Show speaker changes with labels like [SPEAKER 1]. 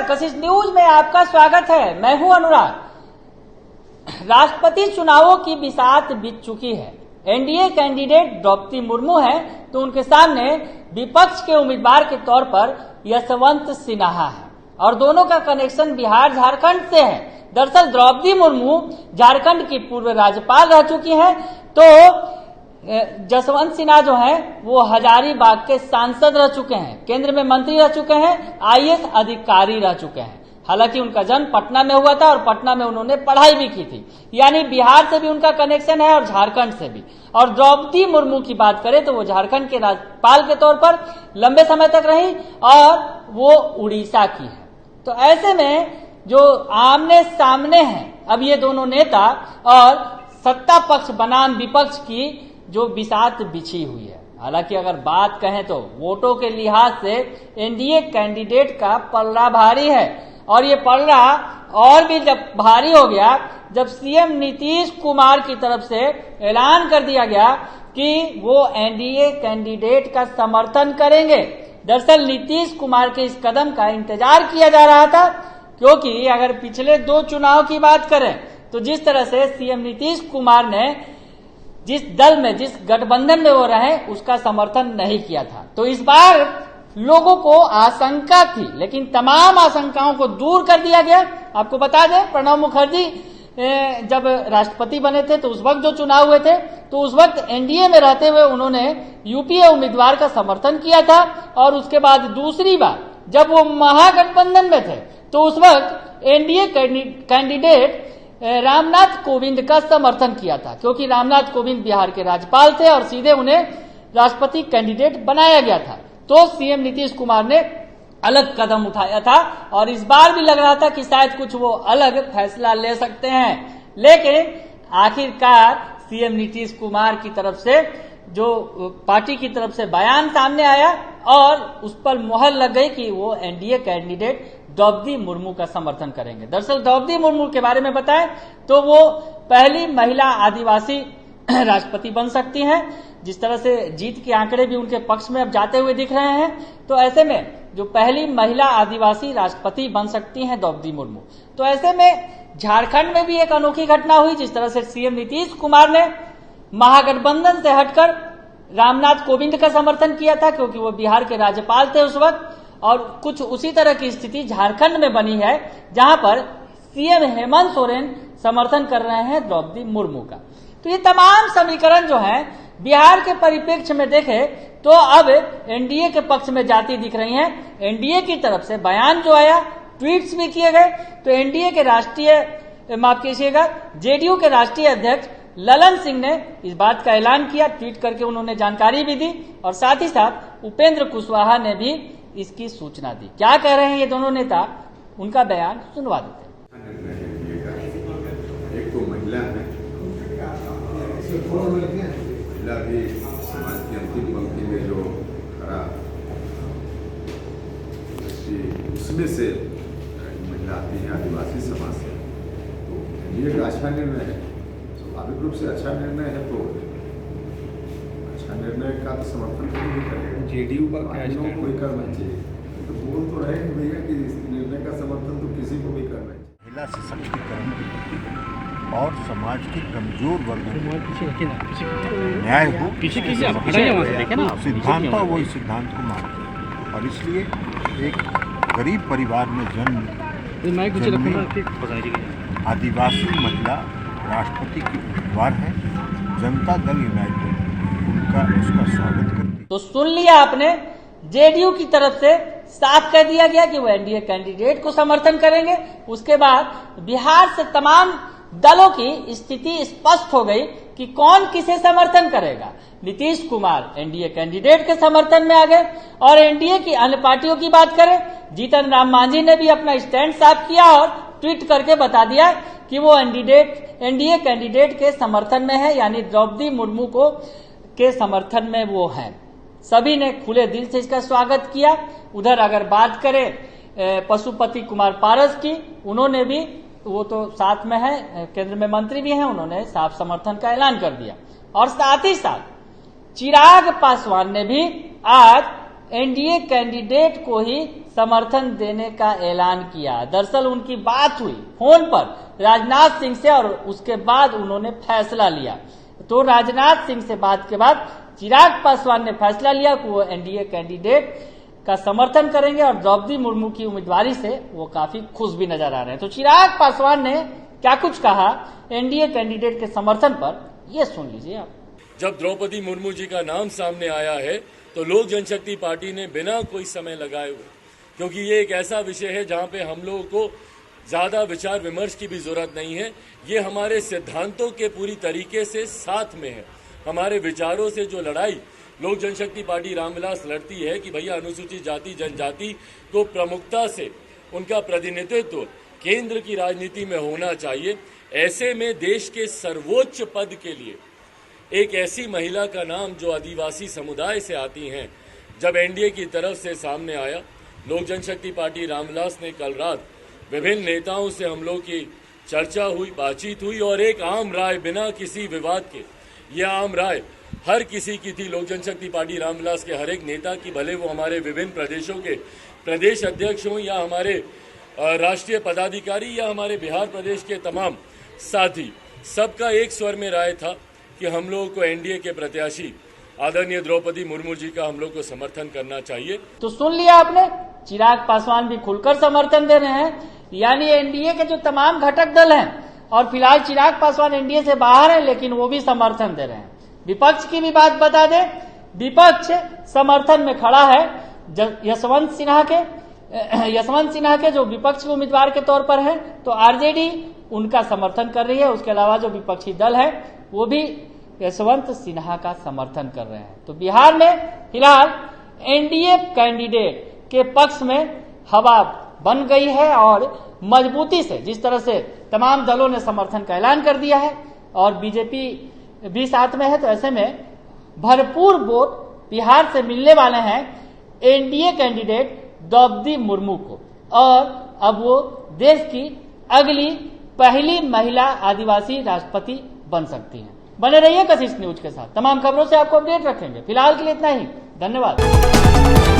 [SPEAKER 1] कशिश news में आपका स्वागत है। मैं हूं अनुराग। राष्ट्रपति चुनावों की बिसात बीत चुकी है। एनडीए कैंडिडेट द्रौपदी मुर्मू हैं, तो उनके सामने विपक्ष के उम्मीदवार के तौर पर यशवंत सिन्हा है और दोनों का कनेक्शन बिहार झारखंड से है। दरअसल द्रौपदी मुर्मू झारखंड की पूर्व राज्यपाल रह चुकी हैं, तो यशवंत सिन्हा जो हैं वो हजारीबाग के सांसद रह चुके हैं, केंद्र में मंत्री रह चुके हैं, आईएएस अधिकारी रह चुके हैं। हालांकि उनका जन्म पटना में हुआ था और पटना में उन्होंने पढ़ाई भी की थी, यानी बिहार से भी उनका कनेक्शन है और झारखंड से भी। और द्रौपदी मुर्मू की बात करें तो वो झारखंड के राज्यपाल के तौर पर लंबे समय तक रही और वो उड़ीसा की है। तो ऐसे में जो आमने सामने हैं अब ये दोनों नेता और सत्ता पक्ष बनाम विपक्ष की जो बिसात बिछी हुई है। हालांकि अगर बात कहें तो वोटों के लिहाज से एनडीए कैंडिडेट का पलड़ा भारी है और ये पलड़ा और भी जब भारी हो गया जब सीएम नीतीश कुमार की तरफ से ऐलान कर दिया गया कि वो एनडीए कैंडिडेट का समर्थन करेंगे। दरअसल नीतीश कुमार के इस कदम का इंतजार किया जा रहा था, क्योंकि अगर पिछले 2 चुनाव की बात करें तो जिस तरह से सीएम नीतीश कुमार ने जिस दल में, जिस गठबंधन में वो रहे, उसका समर्थन नहीं किया था, तो इस बार लोगों को आशंका थी, लेकिन तमाम आशंकाओं को दूर कर दिया गया। आपको बता दें, प्रणब मुखर्जी जब राष्ट्रपति बने थे तो उस वक्त जो चुनाव हुए थे तो उस वक्त एनडीए में रहते हुए उन्होंने यूपीए उम्मीदवार का समर्थन किया था और उसके बाद दूसरी बार जब वो महागठबंधन में थे तो उस वक्त एनडीए कैंडिडेट रामनाथ कोविंद का समर्थन किया था, क्योंकि रामनाथ कोविंद बिहार के राज्यपाल थे और सीधे उन्हें राष्ट्रपति कैंडिडेट बनाया गया था। तो सीएम नीतीश कुमार ने अलग कदम उठाया था और इस बार भी लग रहा था कि शायद कुछ वो अलग फैसला ले सकते हैं, लेकिन आखिरकार सीएम नीतीश कुमार की तरफ से जो पार्टी की तरफ से बयान सामने आया और उस पर मुहर लग गई कि वो एनडीए कैंडिडेट द्रौपदी मुर्मू का समर्थन करेंगे। दरअसल द्रौपदी मुर्मू के बारे में बताएं तो वो पहली महिला आदिवासी राष्ट्रपति बन सकती हैं। जिस तरह से जीत के आंकड़े भी उनके पक्ष में अब जाते हुए दिख रहे हैं, तो ऐसे में जो पहली महिला आदिवासी राष्ट्रपति बन सकती हैं द्रौपदी मुर्मू। तो ऐसे में झारखंड में भी एक अनोखी घटना हुई, जिस तरह से सीएम नीतीश कुमार ने महागठबंधन से हटकर रामनाथ कोविंद का समर्थन किया था, क्योंकि वो बिहार के राज्यपाल थे उस वक्त, और कुछ उसी तरह की स्थिति झारखंड में बनी है, जहां पर सीएम हेमंत सोरेन समर्थन कर रहे हैं द्रौपदी मुर्मू का। तो ये तमाम समीकरण जो हैं बिहार के परिप्रेक्ष्य में देखें तो अब एनडीए के पक्ष में जाती दिख रही हैं। एनडीए की तरफ से बयान जो आया, ट्वीट्स भी किए गए, तो एनडीए के जेडीयू के राष्ट्रीय अध्यक्ष ललन सिंह ने इस बात का ऐलान किया, ट्वीट करके उन्होंने जानकारी भी दी और साथ ही साथ उपेंद्र कुशवाहा ने भी इसकी सूचना दी। क्या कह रहे हैं ये दोनों नेता, उनका बयान सुनवा देते हैं।
[SPEAKER 2] एक तो महिला है, महिला भी समाज की अंतिम पंक्ति में जो खड़ा, उसमें से महिला आती है आदिवासी समाज से, तो ये एक अच्छा निर्णय है, स्वाभाविक रूप से अच्छा निर्णय है, तो अच्छा निर्णय का तो समर्थन नहीं करेगा
[SPEAKER 3] जेडीयू का,
[SPEAKER 2] कोई करना चाहिए। तो बोल तो रहे कि भैया कि इस निर्णय का समर्थन तो किसी को भी करना चाहिए।
[SPEAKER 4] महिला सशक्तिकरण और समाज के कमजोर वर्गों को न्याय हो, सिद्धांत हो, वही सिद्धांत को मानते हैं और इसलिए एक गरीब परिवार में जन्म आदिवासी महिला राष्ट्रपति की उम्मीदवार है। जनता दल यूनाइटेड उसका स्वागत करती है।
[SPEAKER 1] तो सुन लिया आपने, जेडीयू की तरफ से साफ कह दिया गया कि वो एनडीए कैंडिडेट को समर्थन करेंगे। उसके बाद बिहार से तमाम दलों की स्थिति स्पष्ट हो गई कि कौन किसे समर्थन करेगा। नीतीश कुमार एनडीए कैंडिडेट के समर्थन में आ गए और एनडीए की अन्य पार्टियों की बात करें, जीतन राम मांझी ने भी अपना स्टैंड साफ किया और ट्वीट करके बता दिया कि वो एनडीए कैंडिडेट के समर्थन में है, यानी द्रौपदी मुर्मू को के समर्थन में वो हैं। सभी ने खुले दिल से इसका स्वागत किया। उधर अगर बात करें पशुपति कुमार पारस की, उन्होंने भी, वो तो साथ में है, केंद्र में मंत्री भी हैं, उन्होंने साफ समर्थन का ऐलान कर दिया। और साथ ही साथ चिराग पासवान ने भी आज एनडीए कैंडिडेट को ही समर्थन देने का ऐलान किया। दरअसल उनकी बात हुई फोन पर राजनाथ सिंह से और उसके बाद उन्होंने फैसला लिया। तो राजनाथ सिंह से बात के बाद चिराग पासवान ने फैसला लिया कि वो एनडीए कैंडिडेट का समर्थन करेंगे और द्रौपदी मुर्मू की उम्मीदवारी से वो काफी खुश भी नजर आ रहे हैं। तो चिराग पासवान ने क्या कुछ कहा एनडीए कैंडिडेट के समर्थन पर, ये सुन लीजिए आप।
[SPEAKER 3] जब द्रौपदी मुर्मू जी का नाम सामने आया है तो लोक जनशक्ति पार्टी ने बिना कोई समय लगाए हुए, क्योंकि ये एक ऐसा विषय है जहां पे हम लोगों को ज्यादा विचार विमर्श की भी जरूरत नहीं है, ये हमारे सिद्धांतों के पूरी तरीके से साथ में है। हमारे विचारों से जो लड़ाई लोक जनशक्ति पार्टी रामविलास लड़ती है कि भैया अनुसूचित जाति जनजाति को प्रमुखता से उनका प्रतिनिधित्व केंद्र की राजनीति में होना चाहिए, ऐसे में देश के सर्वोच्च पद के लिए एक ऐसी महिला का नाम जो आदिवासी समुदाय से आती हैं, जब एनडीए की तरफ से सामने आया, लोक जनशक्ति पार्टी रामविलास ने कल रात विभिन्न नेताओं से हम लोग की चर्चा हुई, बातचीत हुई और एक आम राय बिना किसी विवाद के, यह आम राय हर किसी की थी, लोक जनशक्ति पार्टी रामविलास के हर एक नेता की, भले वो हमारे विभिन्न प्रदेशों के प्रदेश अध्यक्ष हों या हमारे राष्ट्रीय पदाधिकारी या हमारे बिहार प्रदेश के तमाम साथी, सबका एक स्वर में राय था कि हम लोगों को एनडीए के प्रत्याशी आदरणीय द्रौपदी मुर्मू जी का हम लोग को समर्थन करना चाहिए।
[SPEAKER 1] तो सुन लिया आपने, चिराग पासवान भी खुलकर समर्थन दे रहे हैं। यानी एनडीए के जो तमाम घटक दल हैं, और फिलहाल चिराग पासवान एनडीए से बाहर हैं, लेकिन वो भी समर्थन दे रहे हैं। विपक्ष की भी बात बता दें, विपक्ष समर्थन में खड़ा है यशवंत सिन्हा के जो विपक्ष के उम्मीदवार के तौर पर है, तो आरजेडी उनका समर्थन कर रही है। उसके अलावा जो विपक्षी दल है वो भी यशवंत सिन्हा का समर्थन कर रहे हैं। तो बिहार में फिलहाल एनडीए कैंडिडेट के पक्ष में हवा बन गई है और मजबूती से, जिस तरह से तमाम दलों ने समर्थन का ऐलान कर दिया है और बीजेपी भी साथ में है, तो ऐसे में भरपूर वोट बिहार से मिलने वाले हैं एनडीए कैंडिडेट द्रौपदी मुर्मू को, और अब वो देश की अगली पहली महिला आदिवासी राष्ट्रपति बन सकती हैं। बने रहिए कशिश न्यूज के साथ, तमाम खबरों से आपको अपडेट रखेंगे। फिलहाल के लिए इतना ही, धन्यवाद।